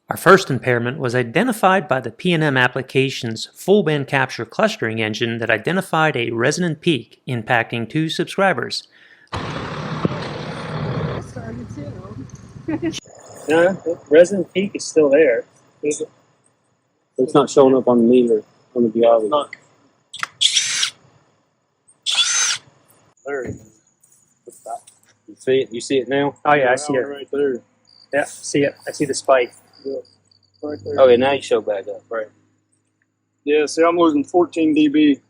Our first impairment was identified by the PNM application's full band capture clustering engine that identified a resonant peak impacting 2 subscribers. No, the resonant peak is still there. It's not showing up on the meter on the DR. There. You see it? You see it now? Oh yeah, I see it right there. Yeah, see it. I see the spike. Yeah, right there. Okay, now you show back up. Right. Yeah, see, I'm losing 14 dB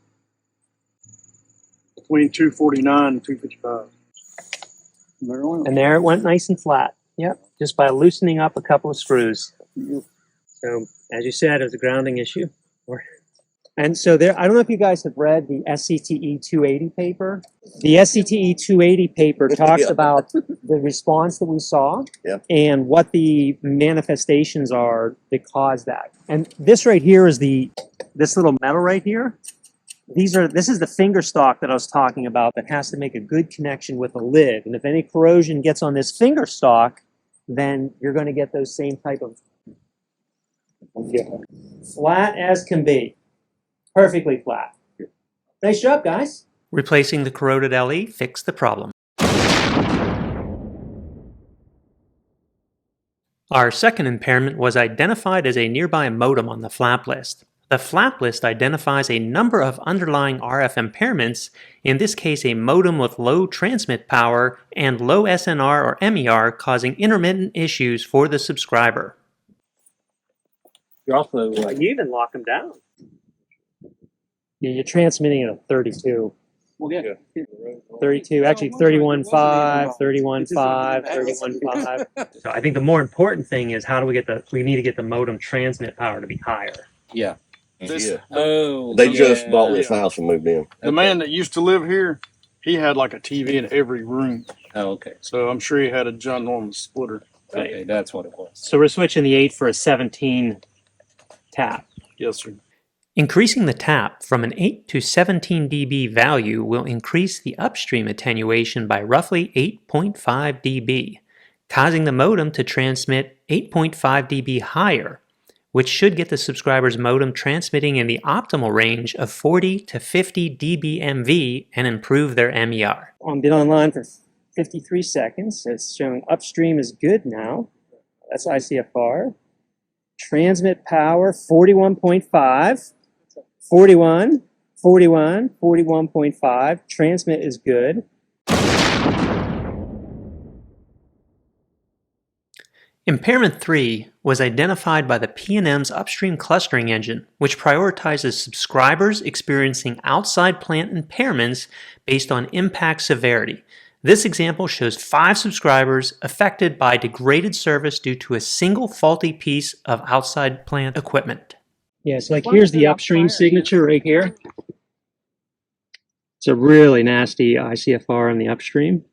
between 249 and 255. And there it went nice and flat. Yep, just by loosening up a couple of screws. So, as you said, it was a grounding issue. And so there, I don't know if you guys have read the SCTE 280 paper. The SCTE 280 paper talks about the response that we saw and what the manifestations are that cause that. And this right here is this little metal right here. This is the finger stock that I was talking about that has to make a good connection with the lid. And if any corrosion gets on this finger stock, then you're going to get those same type of flat as can be. Perfectly flat. Nice job, guys. Replacing the corroded LE fixed the problem. Our second impairment was identified as a nearby modem on the flap list. The flap list identifies a number of underlying RF impairments, in this case a modem with low transmit power and low SNR or MER causing intermittent issues for the subscriber. You're also like, You even lock them down. Yeah, you're transmitting at a 32. well, yeah. 32, actually 31.5, 31.5, 31.5. So I think the more important thing is how do we need to get the modem transmit power to be higher. Yeah. This, Oh, They just bought this house and moved in. The man that used to live here, he had like a TV in every room. Oh, okay. So I'm sure he had a ginormous splitter. Okay, that's what it was. So we're switching the 8 for a 17 tap. Yes, sir. Increasing the tap from an 8 to 17 dB value will increase the upstream attenuation by roughly 8.5 dB, causing the modem to transmit 8.5 dB higher, which should get the subscriber's modem transmitting in the optimal range of 40 to 50 dBmV and improve their MER. I've been online for 53 seconds. It's showing upstream is good now. That's ICFR. Transmit power 41.5. 41, 41, 41.5. Transmit is good. Impairment 3 was identified by the PNM's upstream clustering engine, which prioritizes subscribers experiencing outside plant impairments based on impact severity. This example shows 5 subscribers affected by degraded service due to a single faulty piece of outside plant equipment. Yeah, so like here's the upstream signature right here. It's a really nasty ICFR on the upstream.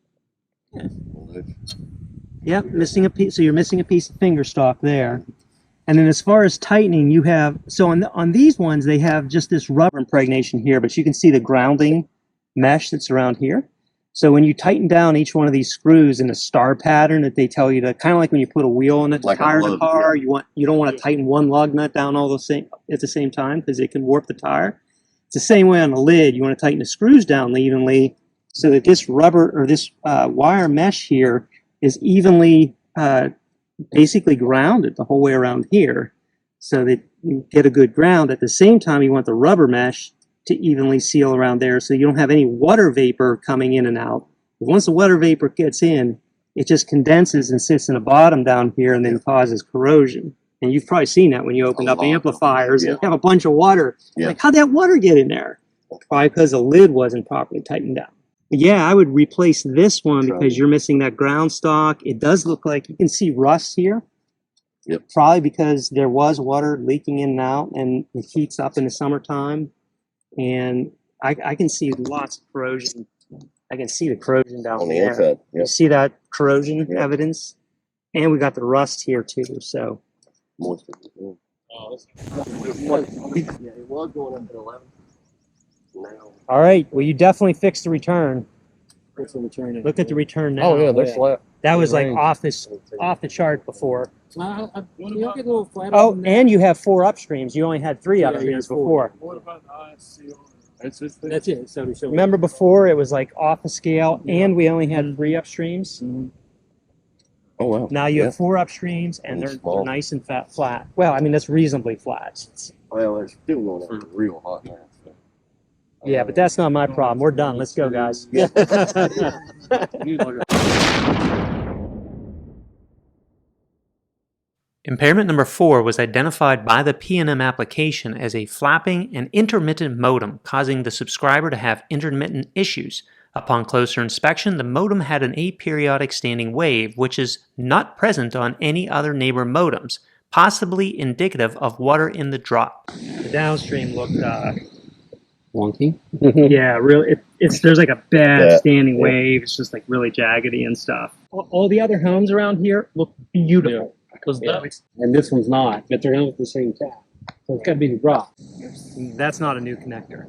Yep, missing a piece. So you're missing a piece of finger stock there. And then as far as tightening, you have, so on these ones, they have just this rubber impregnation here, but you can see the grounding mesh that's around here. So when you tighten down each one of these screws in a star pattern that they tell you to, kind of like when you put a wheel on a tire in a car, you don't want to tighten one lug nut down all at the same time because it can warp the tire. It's the same way on the lid. You want to tighten the screws down evenly so that this rubber or this wire mesh here is evenly basically grounded the whole way around here so that you get a good ground. At the same time, you want the rubber mesh to evenly seal around there so you don't have any water vapor coming in and out. Once the water vapor gets in, it just condenses and sits in the bottom down here and then causes corrosion. And you've probably seen that when you open up amplifiers and you have a bunch of water. Like, how'd that water get in there? Probably because the lid wasn't properly tightened down. But yeah, I would replace this one because you're missing that ground stock. It does look like you can see rust here. Yep. Probably because there was water leaking in and out and it heats up in the summertime. And I can see lots of corrosion. I can see the corrosion down On the there. inside. Yep. You see that corrosion evidence? And we got the rust here too, so. Moisture. Oh, It was going up at 11. Now. All right, well, you definitely fixed the return. What's the return? Look at the return now. Oh, yeah, they're flat. That was like Range. off the chart before. You'll get a little flat. Oh, and you have 4 upstreams. You only had 3 Yeah, upstreams you had 4. before. What about the ISC on it? That's it. 70. Remember before it was like off the scale, and we only had 3 upstreams. Oh wow. Now you have 4 upstreams, and And they're small. nice and flat. Well, I mean that's reasonably flat. Well, they're still going out real hot now. So. Yeah, but that's not my problem. We're done. Let's go, guys. Impairment number 4 was identified by the PNM application as a flapping and intermittent modem, causing the subscriber to have intermittent issues. Upon closer inspection, the modem had an aperiodic standing wave, which is not present on any other neighbor modems, possibly indicative of water in the drop. The downstream looked, Wonky. yeah, really. It's there's like a bad Yeah, standing yeah. wave. It's just like really jaggedy and stuff. All the other homes around here look beautiful. And this one's not, but they're not the same tap. So it's got to be the drop. That's not a new connector.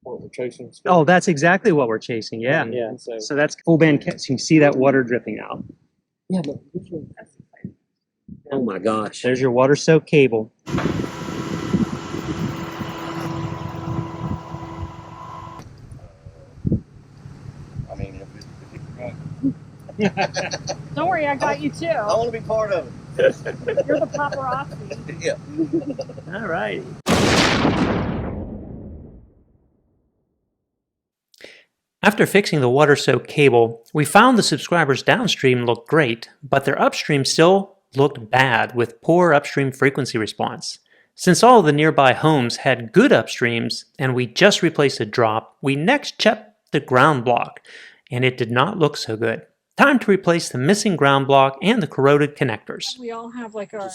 What we're chasing. Oh, that's exactly what we're chasing. Yeah. Yeah. So that's full band. So you can see that water dripping out. Yeah, but this one. Oh my gosh. There's your water soaked cable. I mean, if Don't worry, I got you too. I want to be part of it. You're the paparazzi. Yeah. All right. After fixing the water-soaked cable, we found the subscribers downstream looked great, but their upstream still looked bad with poor upstream frequency response. Since all the nearby homes had good upstreams and we just replaced a drop, we next checked the ground block, and it did not look so good. Time to replace the missing ground block and the corroded connectors. We all have like our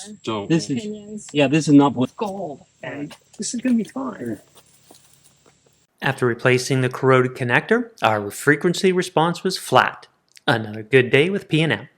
This is, opinions. yeah, this is not what. Gold. And this is going to be fine. After replacing the corroded connector, our frequency response was flat. Another good day with PNM.